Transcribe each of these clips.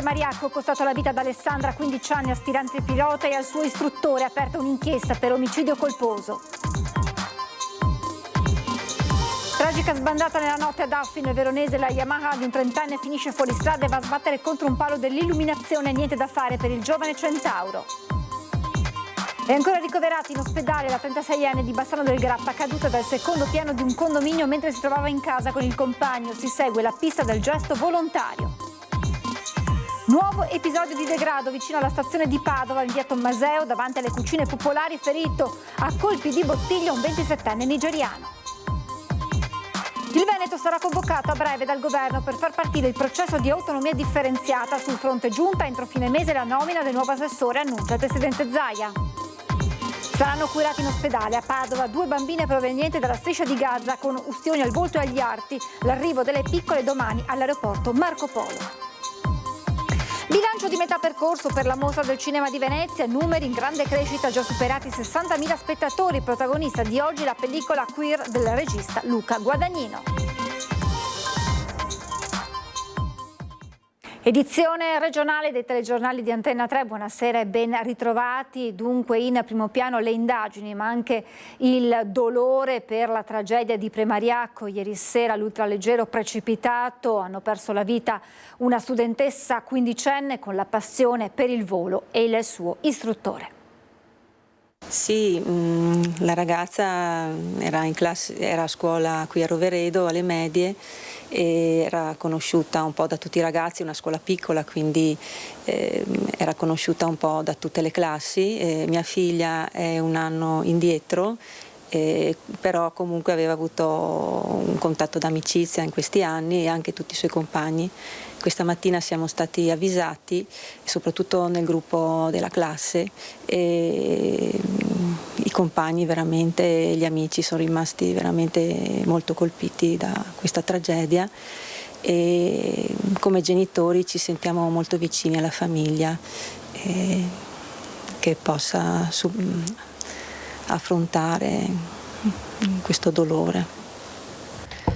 Premariacco, costato la vita ad Alessandra, 15 anni, aspirante pilota, e al suo istruttore, aperta un'inchiesta per omicidio colposo. Tragica sbandata nella notte ad Affino e Veronese, la Yamaha di un 30enne finisce fuori strada e va a sbattere contro un palo dell'illuminazione. Niente da fare per il giovane Centauro. È ancora ricoverata in ospedale la 36enne di Bassano del Grappa, caduta dal secondo piano di un condominio mentre si trovava in casa con il compagno. Si segue la pista del gesto volontario. Nuovo episodio di degrado vicino alla stazione di Padova, in via Tommaseo, davanti alle cucine popolari, ferito a colpi di bottiglia un 27enne nigeriano. Il Veneto sarà convocato a breve dal governo per far partire il processo di autonomia differenziata. Sul fronte giunta entro fine mese la nomina del nuovo assessore, annuncia il presidente Zaia. Saranno curati in ospedale a Padova 2 bambine provenienti dalla striscia di Gaza con ustioni al volto e agli arti. L'arrivo delle piccole domani all'aeroporto Marco Polo. Bilancio di metà percorso per la mostra del cinema di Venezia, numeri in grande crescita, già superati 60.000 spettatori. Protagonista di oggi la pellicola Queer del regista Luca Guadagnino. Edizione regionale dei telegiornali di Antenna 3, buonasera e ben ritrovati. Dunque in primo piano le indagini, ma anche il dolore per la tragedia di Premariacco. Ieri sera l'ultraleggero precipitato, hanno perso la vita una studentessa quindicenne con la passione per il volo e il suo istruttore. Sì, la ragazza era a scuola qui a Roveredo, alle medie, e era conosciuta un po' da tutti i ragazzi, una scuola piccola, quindi era conosciuta un po' da tutte le classi. Mia figlia è un anno indietro, però comunque aveva avuto un contatto d'amicizia in questi anni, e anche tutti i suoi compagni. Questa mattina siamo stati avvisati, soprattutto nel gruppo della classe, e i compagni veramente, gli amici sono rimasti veramente molto colpiti da questa tragedia, e come genitori ci sentiamo molto vicini alla famiglia, che possa affrontare questo dolore.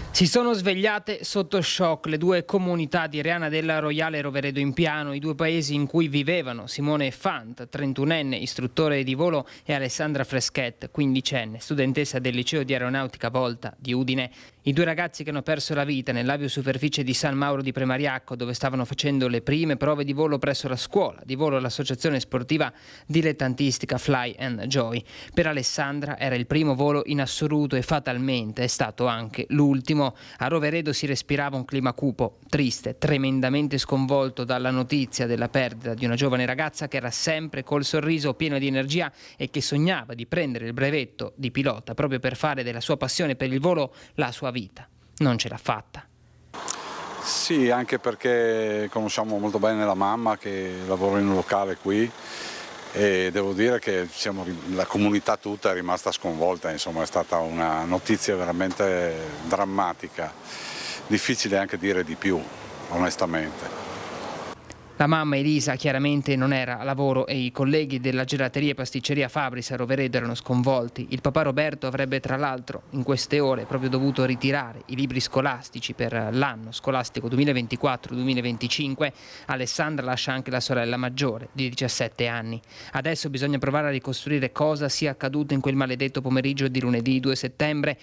Si sono svegliate sotto shock le 2 comunità di Reana della Roiale e Roveredo in Piano, i 2 paesi in cui vivevano Simone Fant, 31enne, istruttore di volo, e Alessandra Freschet, 15enne, studentessa del liceo di aeronautica Volta di Udine. I 2 ragazzi che hanno perso la vita nell'aviosuperficie di San Mauro di Premariacco, dove stavano facendo le prime prove di volo presso la scuola di volo dell'associazione sportiva dilettantistica Fly and Joy. Per Alessandra era il primo volo in assoluto e fatalmente è stato anche l'ultimo. A Roveredo si respirava un clima cupo, triste, tremendamente sconvolto dalla notizia della perdita di una giovane ragazza che era sempre col sorriso pieno di energia e che sognava di prendere il brevetto di pilota proprio per fare della sua passione per il volo la sua vita. Non ce l'ha fatta. Sì, anche perché conosciamo molto bene la mamma che lavora in un locale qui, e devo dire che la comunità tutta è rimasta sconvolta. Insomma, è stata una notizia veramente drammatica, difficile anche dire di più, onestamente. La mamma Elisa chiaramente non era a lavoro e i colleghi della gelateria e pasticceria Fabris a Roveredo erano sconvolti. Il papà Roberto avrebbe tra l'altro in queste ore proprio dovuto ritirare i libri scolastici per l'anno scolastico 2024-2025. Alessandra lascia anche la sorella maggiore di 17 anni. Adesso bisogna provare a ricostruire cosa sia accaduto in quel maledetto pomeriggio di lunedì 2 settembre.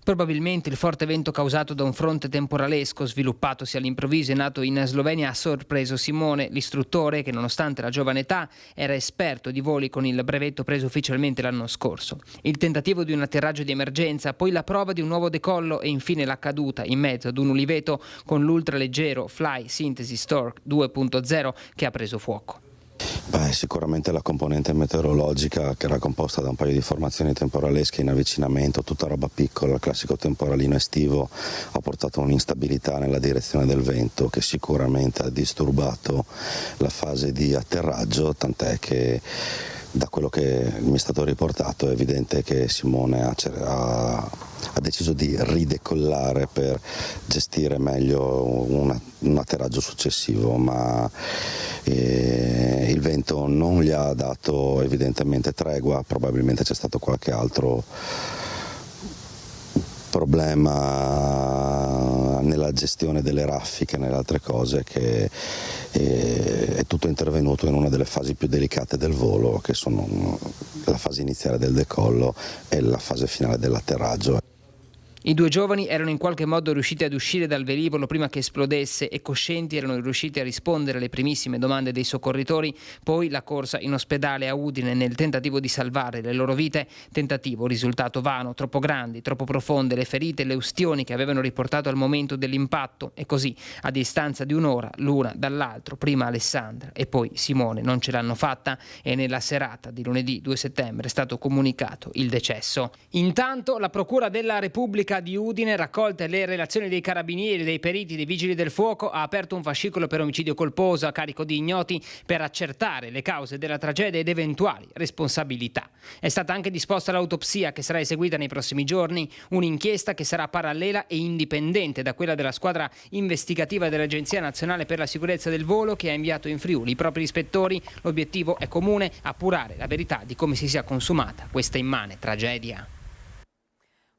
Probabilmente il forte vento causato da un fronte temporalesco sviluppatosi all'improvviso e nato in Slovenia ha sorpreso Simone, l'istruttore che nonostante la giovane età era esperto di voli con il brevetto preso ufficialmente l'anno scorso. Il tentativo di un atterraggio di emergenza, poi la prova di un nuovo decollo e infine la caduta in mezzo ad un uliveto con l'ultraleggero Fly Synthesis Torque 2.0 che ha preso fuoco. Sicuramente la componente meteorologica, che era composta da un paio di formazioni temporalesche in avvicinamento, tutta roba piccola, il classico temporalino estivo, ha portato un'instabilità nella direzione del vento che sicuramente ha disturbato la fase di atterraggio, tant'è che da quello che mi è stato riportato è evidente che Simone ha deciso di ridecollare per gestire meglio un atterraggio successivo, ma il vento non gli ha dato evidentemente tregua. Probabilmente c'è stato qualche altro problema nella gestione delle raffiche e nelle altre cose, che è tutto intervenuto in una delle fasi più delicate del volo, che sono la fase iniziale del decollo e la fase finale dell'atterraggio. I due giovani erano in qualche modo riusciti ad uscire dal velivolo prima che esplodesse e coscienti erano riusciti a rispondere alle primissime domande dei soccorritori, poi la corsa in ospedale a Udine nel tentativo di salvare le loro vite, tentativo risultato vano, troppo grandi, troppo profonde le ferite e le ustioni che avevano riportato al momento dell'impatto e così a distanza di un'ora l'una dall'altro, prima Alessandra e poi Simone non ce l'hanno fatta e nella serata di lunedì 2 settembre è stato comunicato il decesso. Intanto la Procura della Repubblica di Udine, raccolte le relazioni dei carabinieri, dei periti, dei vigili del fuoco, ha aperto un fascicolo per omicidio colposo a carico di ignoti per accertare le cause della tragedia ed eventuali responsabilità. È stata anche disposta l'autopsia che sarà eseguita nei prossimi giorni, un'inchiesta che sarà parallela e indipendente da quella della squadra investigativa dell'Agenzia Nazionale per la Sicurezza del Volo che ha inviato in Friuli i propri ispettori. L'obiettivo è comune: appurare la verità di come si sia consumata questa immane tragedia.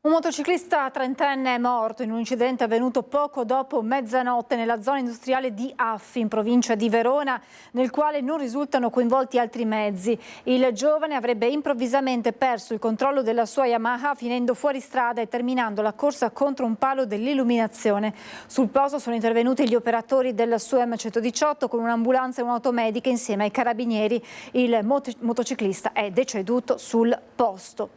Un motociclista trentenne è morto in un incidente avvenuto poco dopo mezzanotte nella zona industriale di Affi, in provincia di Verona, nel quale non risultano coinvolti altri mezzi. Il giovane avrebbe improvvisamente perso il controllo della sua Yamaha finendo fuori strada e terminando la corsa contro un palo dell'illuminazione. Sul posto sono intervenuti gli operatori del SUEM 118 con un'ambulanza e un'automedica insieme ai carabinieri. Il motociclista è deceduto sul posto.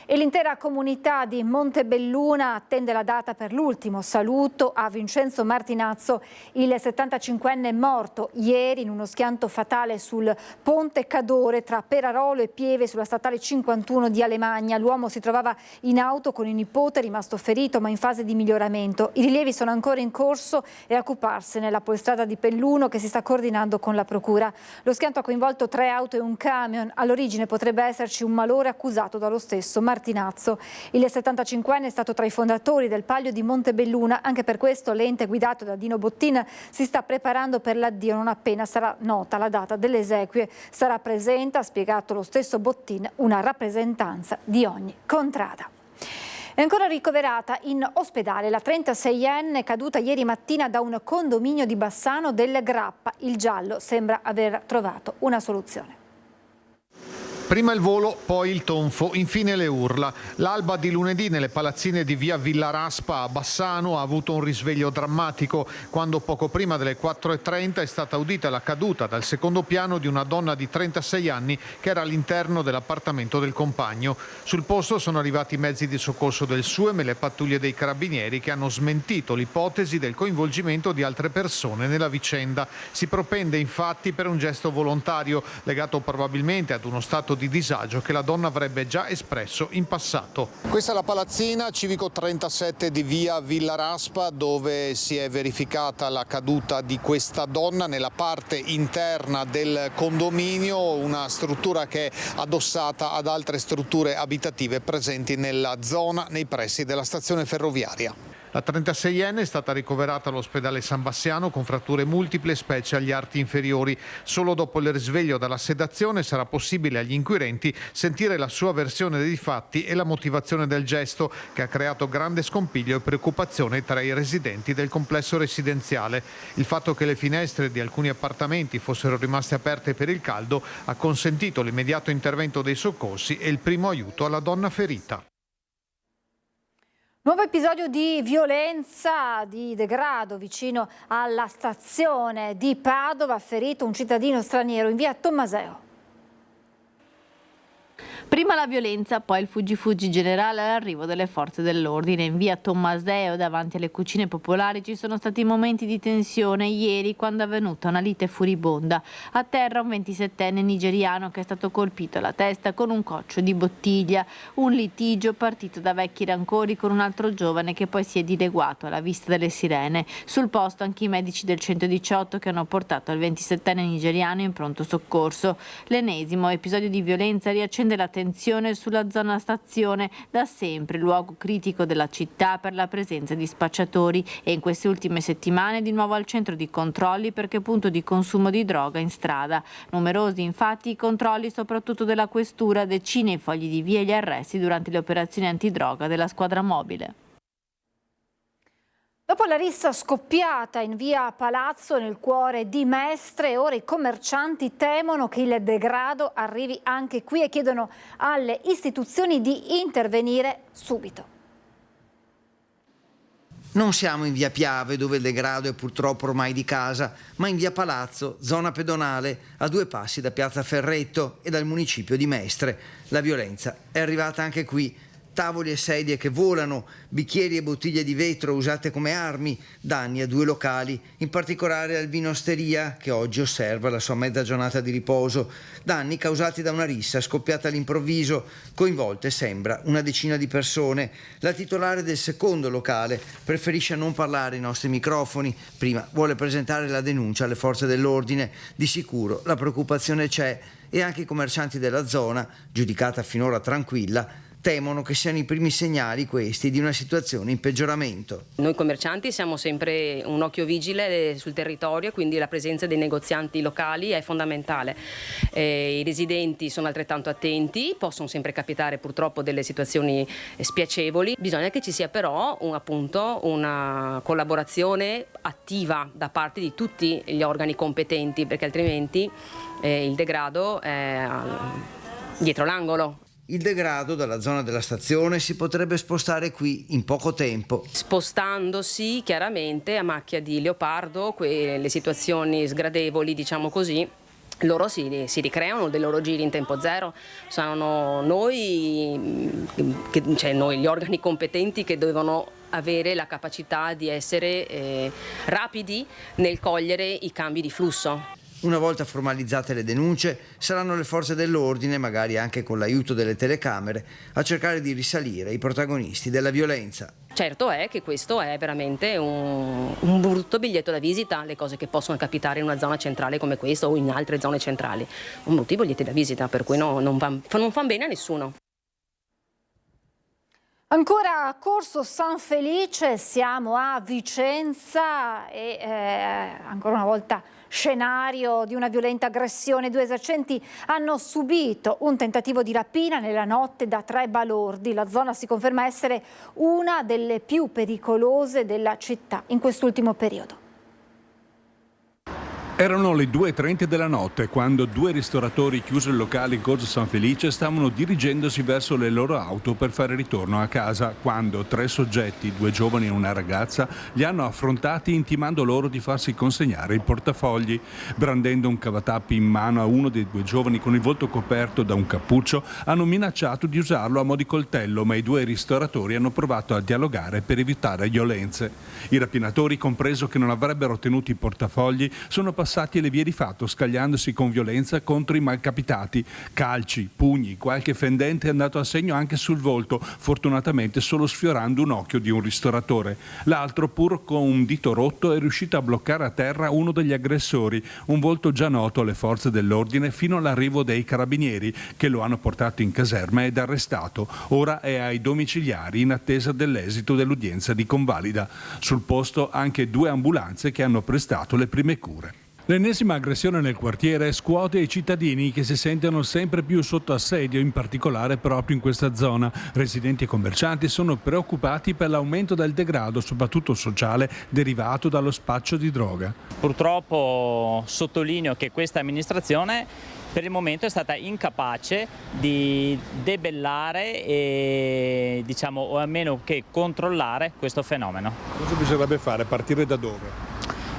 E l'intera comunità di Montebelluna attende la data per l'ultimo saluto a Vincenzo Martinazzo, il 75enne morto ieri in uno schianto fatale sul ponte Cadore tra Perarolo e Pieve sulla statale 51 di Alemagna. L'uomo si trovava in auto con il nipote, rimasto ferito ma in fase di miglioramento. I rilievi sono ancora in corso e a occuparsene la Polstrada di Pelluno che si sta coordinando con la procura. Lo schianto ha coinvolto 3 auto e un camion. All'origine potrebbe esserci un malore accusato dallo stesso Martinazzo. Il 75enne è stato tra i fondatori del Palio di Montebelluna, anche per questo l'ente guidato da Dino Bottin si sta preparando per l'addio. Non appena sarà nota la data delle esequie sarà presente, ha spiegato lo stesso Bottin, una rappresentanza di ogni contrada. È ancora ricoverata in ospedale la 36enne caduta ieri mattina da un condominio di Bassano del Grappa. Il giallo sembra aver trovato una soluzione. Prima il volo, poi il tonfo, infine le urla. L'alba di lunedì nelle palazzine di via Villaraspa a Bassano ha avuto un risveglio drammatico quando poco prima delle 4:30 è stata udita la caduta dal secondo piano di una donna di 36 anni che era all'interno dell'appartamento del compagno. Sul posto sono arrivati i mezzi di soccorso del SUEM e le pattuglie dei carabinieri che hanno smentito l'ipotesi del coinvolgimento di altre persone nella vicenda. Si propende infatti per un gesto volontario legato probabilmente ad uno stato di disagio che la donna avrebbe già espresso in passato. Questa è la palazzina civico 37 di via Villaraspa dove si è verificata la caduta di questa donna nella parte interna del condominio, una struttura che è addossata ad altre strutture abitative presenti nella zona nei pressi della stazione ferroviaria. La 36enne è stata ricoverata all'ospedale San Bassiano con fratture multiple specie agli arti inferiori. Solo dopo il risveglio dalla sedazione sarà possibile agli inquirenti sentire la sua versione dei fatti e la motivazione del gesto che ha creato grande scompiglio e preoccupazione tra i residenti del complesso residenziale. Il fatto che le finestre di alcuni appartamenti fossero rimaste aperte per il caldo ha consentito l'immediato intervento dei soccorsi e il primo aiuto alla donna ferita. Nuovo episodio di violenza, di degrado vicino alla stazione di Padova, ferito un cittadino straniero in via Tommaseo. Prima la violenza, poi il fuggi-fuggi generale all'arrivo delle forze dell'ordine. In via Tommaseo, davanti alle cucine popolari, ci sono stati momenti di tensione ieri quando è avvenuta una lite furibonda. A terra un 27enne nigeriano che è stato colpito alla testa con un coccio di bottiglia. Un litigio partito da vecchi rancori con un altro giovane che poi si è dileguato alla vista delle sirene. Sul posto anche i medici del 118 che hanno portato il 27enne nigeriano in pronto soccorso. L'ennesimo episodio di violenza riaccende la tensione sulla zona stazione, da sempre luogo critico della città per la presenza di spacciatori, e in queste ultime settimane di nuovo al centro di controlli perché punto di consumo di droga in strada. Numerosi infatti i controlli soprattutto della questura, decine i fogli di via e gli arresti durante le operazioni antidroga della squadra mobile. Dopo la rissa scoppiata in via Palazzo nel cuore di Mestre, ora i commercianti temono che il degrado arrivi anche qui e chiedono alle istituzioni di intervenire subito. Non siamo in via Piave, dove il degrado è purtroppo ormai di casa, ma in via Palazzo, zona pedonale, a 2 passi da piazza Ferretto e dal municipio di Mestre. La violenza è arrivata anche qui. Tavoli e sedie che volano, bicchieri e bottiglie di vetro usate come armi, danni a 2 locali, in particolare al Vino Osteria, che oggi osserva la sua mezza giornata di riposo. Danni causati da una rissa scoppiata all'improvviso, coinvolte sembra una decina di persone. La titolare del secondo locale preferisce non parlare ai nostri microfoni, prima vuole presentare la denuncia alle forze dell'ordine. Di sicuro la preoccupazione c'è e anche i commercianti della zona, giudicata finora tranquilla, temono che siano i primi segnali questi di una situazione in peggioramento. Noi commercianti siamo sempre un occhio vigile sul territorio, quindi la presenza dei negozianti locali è fondamentale. I residenti sono altrettanto attenti, possono sempre capitare purtroppo delle situazioni spiacevoli. Bisogna che ci sia però una collaborazione attiva da parte di tutti gli organi competenti, perché altrimenti il degrado è dietro l'angolo. Il degrado dalla zona della stazione si potrebbe spostare qui in poco tempo. Spostandosi chiaramente a macchia di leopardo, le situazioni sgradevoli, diciamo così, loro si ricreano dei loro giri in tempo zero. Sono noi, gli organi competenti, che devono avere la capacità di essere rapidi nel cogliere i cambi di flusso. Una volta formalizzate le denunce, saranno le forze dell'ordine, magari anche con l'aiuto delle telecamere, a cercare di risalire i protagonisti della violenza. Certo è che questo è veramente un brutto biglietto da visita, le cose che possono capitare in una zona centrale come questa o in altre zone centrali. Un brutto biglietto da visita, per cui non fa bene a nessuno. Ancora a Corso San Felice, siamo a Vicenza e ancora una volta scenario di una violenta aggressione. 2 esercenti hanno subito un tentativo di rapina nella notte da 3 balordi. La zona si conferma essere una delle più pericolose della città in quest'ultimo periodo. Erano le 2:30 della notte quando 2 ristoratori chiusi il locale in Corso San Felice stavano dirigendosi verso le loro auto per fare ritorno a casa, quando 3 soggetti, 2 giovani e una ragazza, li hanno affrontati intimando loro di farsi consegnare il portafogli. Brandendo un cavatappi in mano a uno dei 2 giovani con il volto coperto da un cappuccio, hanno minacciato di usarlo a mo' di coltello, ma i 2 ristoratori hanno provato a dialogare per evitare violenze. I rapinatori, compreso che non avrebbero ottenuto i portafogli, sono passati alle vie di fatto, scagliandosi con violenza contro i malcapitati. Calci, pugni, qualche fendente è andato a segno anche sul volto, fortunatamente solo sfiorando un occhio di un ristoratore. L'altro, pur con un dito rotto, è riuscito a bloccare a terra uno degli aggressori, un volto già noto alle forze dell'ordine, fino all'arrivo dei carabinieri, che lo hanno portato in caserma ed arrestato. Ora è ai domiciliari in attesa dell'esito dell'udienza di convalida. Sul posto anche 2 ambulanze che hanno prestato le prime cure. L'ennesima aggressione nel quartiere scuote i cittadini che si sentono sempre più sotto assedio, in particolare proprio in questa zona. Residenti e commercianti sono preoccupati per l'aumento del degrado, soprattutto sociale, derivato dallo spaccio di droga. Purtroppo sottolineo che questa amministrazione per il momento è stata incapace di debellare e o almeno che controllare questo fenomeno. Cosa bisognerebbe fare? Partire da dove?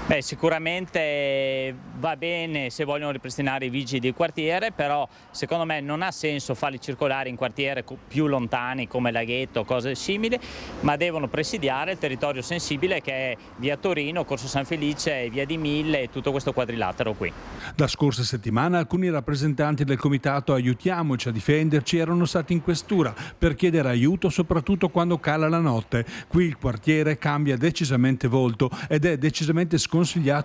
Beh, sicuramente va bene se vogliono ripristinare i vigili di quartiere, però secondo me non ha senso farli circolare in quartieri più lontani come Laghetto o cose simili, ma devono presidiare il territorio sensibile che è via Torino, Corso San Felice, via di Mille e tutto questo quadrilatero qui. La scorsa settimana alcuni rappresentanti del comitato Aiutiamoci a difenderci erano stati in questura per chiedere aiuto, soprattutto quando cala la notte. Qui il quartiere cambia decisamente volto ed è decisamente sconsigliato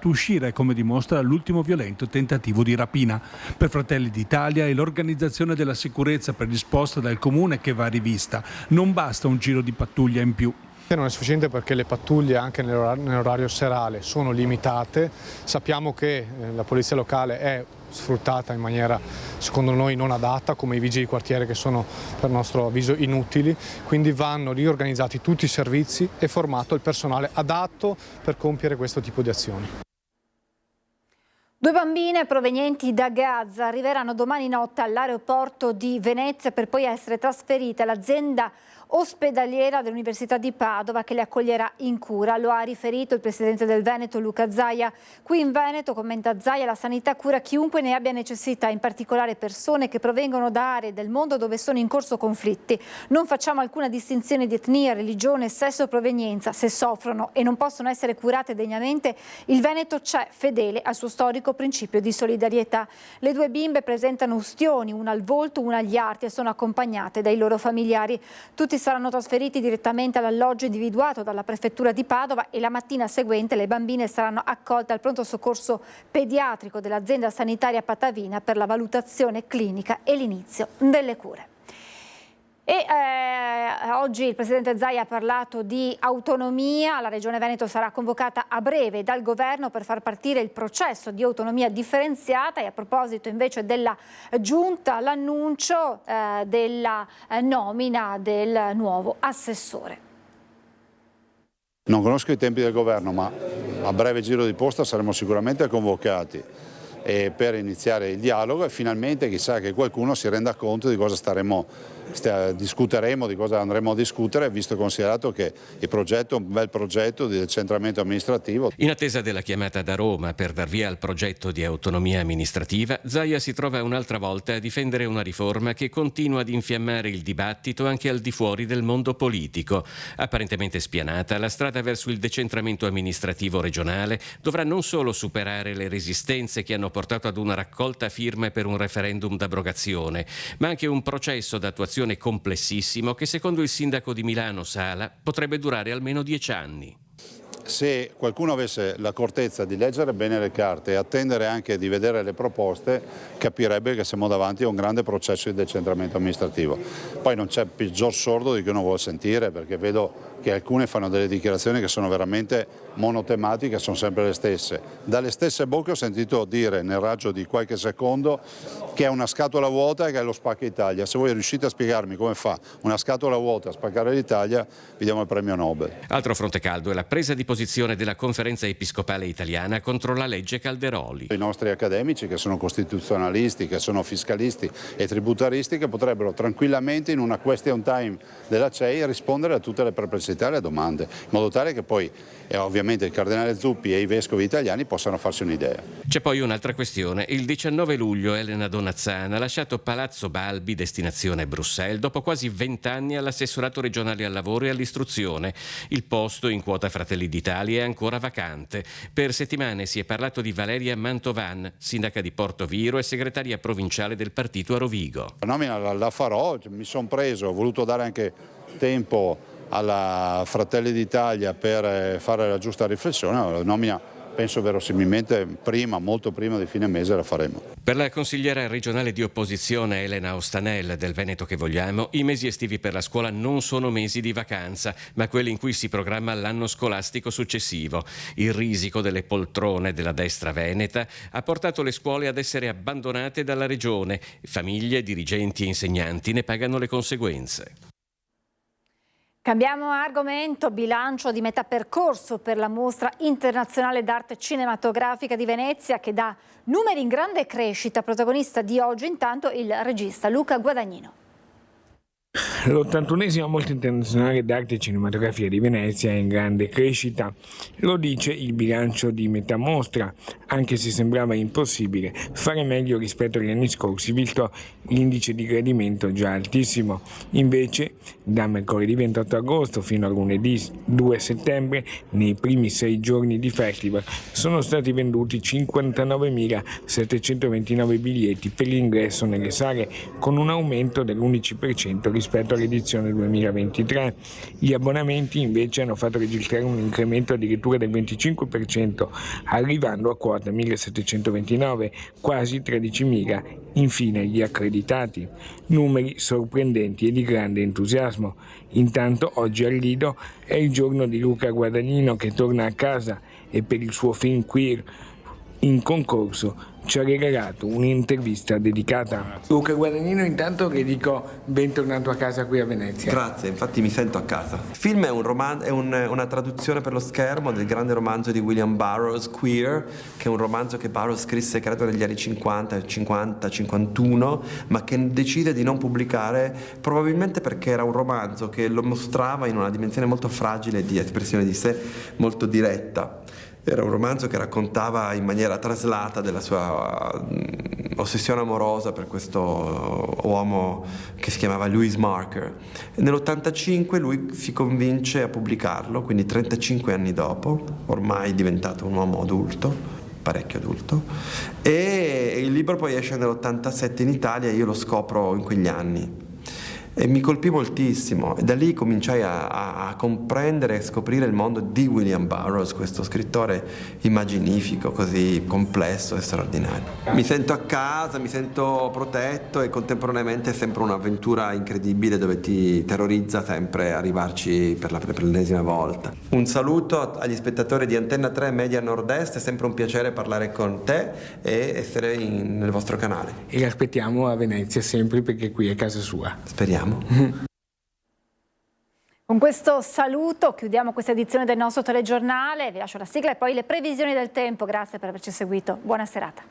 uscire, come dimostra l'ultimo violento tentativo di rapina. Per Fratelli d'Italia è l'organizzazione della sicurezza predisposta dal Comune che va rivista. Non basta un giro di pattuglia in più. Non è sufficiente perché le pattuglie anche nell'orario serale sono limitate. Sappiamo che la polizia locale è sfruttata in maniera secondo noi non adatta, come i vigili di quartiere che sono per nostro avviso inutili, quindi vanno riorganizzati tutti i servizi e formato il personale adatto per compiere questo tipo di azioni. 2 bambine provenienti da Gaza arriveranno domani notte all'aeroporto di Venezia per poi essere trasferite all'azienda ospedaliera dell'Università di Padova che le accoglierà in cura. Lo ha riferito il presidente del Veneto Luca Zaia. Qui in Veneto, commenta Zaia, la sanità cura chiunque ne abbia necessità, in particolare persone che provengono da aree del mondo dove sono in corso conflitti. Non facciamo alcuna distinzione di etnia, religione, sesso o provenienza. Se soffrono e non possono essere curate degnamente, il Veneto c'è, fedele al suo storico principio di solidarietà. Le 2 bimbe presentano ustioni, una al volto, una agli arti, e sono accompagnate dai loro familiari. Tutti saranno trasferiti direttamente all'alloggio individuato dalla prefettura di Padova e la mattina seguente le bambine saranno accolte al pronto soccorso pediatrico dell'azienda sanitaria patavina per la valutazione clinica e l'inizio delle cure. Oggi il presidente Zaia ha parlato di autonomia. La Regione Veneto sarà convocata a breve dal governo per far partire il processo di autonomia differenziata, e a proposito invece della giunta l'annuncio della nomina del nuovo assessore. Non conosco i tempi del governo, ma a breve giro di posta saremo sicuramente convocati per iniziare il dialogo, e finalmente chissà che qualcuno si renda conto di cosa discuteremo, di cosa andremo a discutere, visto e considerato che il progetto è un bel progetto di decentramento amministrativo. In attesa della chiamata da Roma per dar via al progetto di autonomia amministrativa, Zaia si trova un'altra volta a difendere una riforma che continua ad infiammare il dibattito anche al di fuori del mondo politico. Apparentemente spianata, la strada verso il decentramento amministrativo regionale dovrà non solo superare le resistenze che hanno portato ad una raccolta firme per un referendum d'abrogazione, ma anche un processo d'attuazione complessissimo che, secondo il sindaco di Milano Sala, potrebbe durare almeno 10 anni. Se qualcuno avesse l'accortezza di leggere bene le carte e attendere anche di vedere le proposte, capirebbe che siamo davanti a un grande processo di decentramento amministrativo. Poi non c'è peggior sordo di chi non vuol sentire, perché vedo che alcune fanno delle dichiarazioni che sono veramente monotematiche, sono sempre le stesse. Dalle stesse bocche ho sentito dire nel raggio di qualche secondo che è una scatola vuota e che è lo spacca Italia. Se voi riuscite a spiegarmi come fa una scatola vuota a spaccare l'Italia, vi diamo il premio Nobel. Altro fronte caldo è la presa di posizione della Conferenza Episcopale Italiana contro la legge Calderoli. I nostri accademici, che sono costituzionalisti, che sono fiscalisti e tributaristi, che potrebbero tranquillamente in una question time della CEI rispondere a tutte le perplessità e le domande, in modo tale che poi ovviamente il cardinale Zuppi e i vescovi italiani possano farsi un'idea. C'è poi un'altra questione. Il 19 luglio Elena Donazzana ha lasciato Palazzo Balbi, destinazione Bruxelles, dopo quasi 20 anni all'assessorato regionale al lavoro e all'istruzione. Il posto in quota Fratelli d'Italia è ancora vacante. Per settimane si è parlato di Valeria Mantovan, sindaca di Portoviro e segretaria provinciale del partito a Rovigo. La nomina la farò, mi sono preso, ho voluto dare anche tempo alla Fratelli d'Italia per fare la giusta riflessione. La nomina penso verosimilmente prima, molto prima di fine mese la faremo. Per la consigliera regionale di opposizione Elena Ostanel del Veneto che vogliamo, i mesi estivi per la scuola non sono mesi di vacanza, ma quelli in cui si programma l'anno scolastico successivo. Il risico delle poltrone della destra veneta ha portato le scuole ad essere abbandonate dalla regione. Famiglie, dirigenti e insegnanti ne pagano le conseguenze. Cambiamo argomento, bilancio di metà percorso per la Mostra Internazionale d'Arte Cinematografica di Venezia che dà numeri in grande crescita. Protagonista di oggi intanto il regista Luca Guadagnino. L'81esima Mostra Internazionale d'Arte Cinematografica di Venezia è in grande crescita, lo dice il bilancio di metà mostra, anche se sembrava impossibile fare meglio rispetto agli anni scorsi, visto l'indice di gradimento già altissimo. Invece, da mercoledì 28 agosto fino a lunedì 2 settembre, nei primi 6 giorni di festival, sono stati venduti 59.729 biglietti per l'ingresso nelle sale, con un aumento dell'11% rispetto all'edizione 2023. Gli abbonamenti invece hanno fatto registrare un incremento addirittura del 25%, arrivando a quota 1.729, quasi 13.000. Infine gli accreditati. Numeri sorprendenti e di grande entusiasmo. Intanto oggi al Lido è il giorno di Luca Guadagnino che torna a casa e per il suo film Queer in concorso ci ha regalato un'intervista dedicata. Luca Guadagnino, intanto le dico bentornato a casa qui a Venezia. Grazie, infatti mi sento a casa. Il film è una traduzione per lo schermo del grande romanzo di William Burroughs, Queer, che è un romanzo che Burroughs scrisse credo negli anni 50-51, ma che decide di non pubblicare probabilmente perché era un romanzo che lo mostrava in una dimensione molto fragile di espressione di sé, molto diretta. Era un romanzo che raccontava in maniera traslata della sua ossessione amorosa per questo uomo che si chiamava Louis Marker. Nell'85 lui si convince a pubblicarlo, quindi 35 anni dopo, ormai diventato un uomo adulto, parecchio adulto, e il libro poi esce nell'87 in Italia e io lo scopro in quegli anni. E mi colpì moltissimo e da lì cominciai a comprendere e scoprire il mondo di William Burroughs, questo scrittore immaginifico, così complesso e straordinario. Mi sento a casa, mi sento protetto e contemporaneamente è sempre un'avventura incredibile dove ti terrorizza sempre arrivarci per l'ennesima volta. Un saluto agli spettatori di Antenna 3 Media Nord-Est, è sempre un piacere parlare con te e essere nel vostro canale. E l'aspettiamo a Venezia sempre perché qui è casa sua. Speriamo. Con questo saluto chiudiamo questa edizione del nostro telegiornale, vi lascio la sigla e poi le previsioni del tempo. Grazie per averci seguito, buona serata.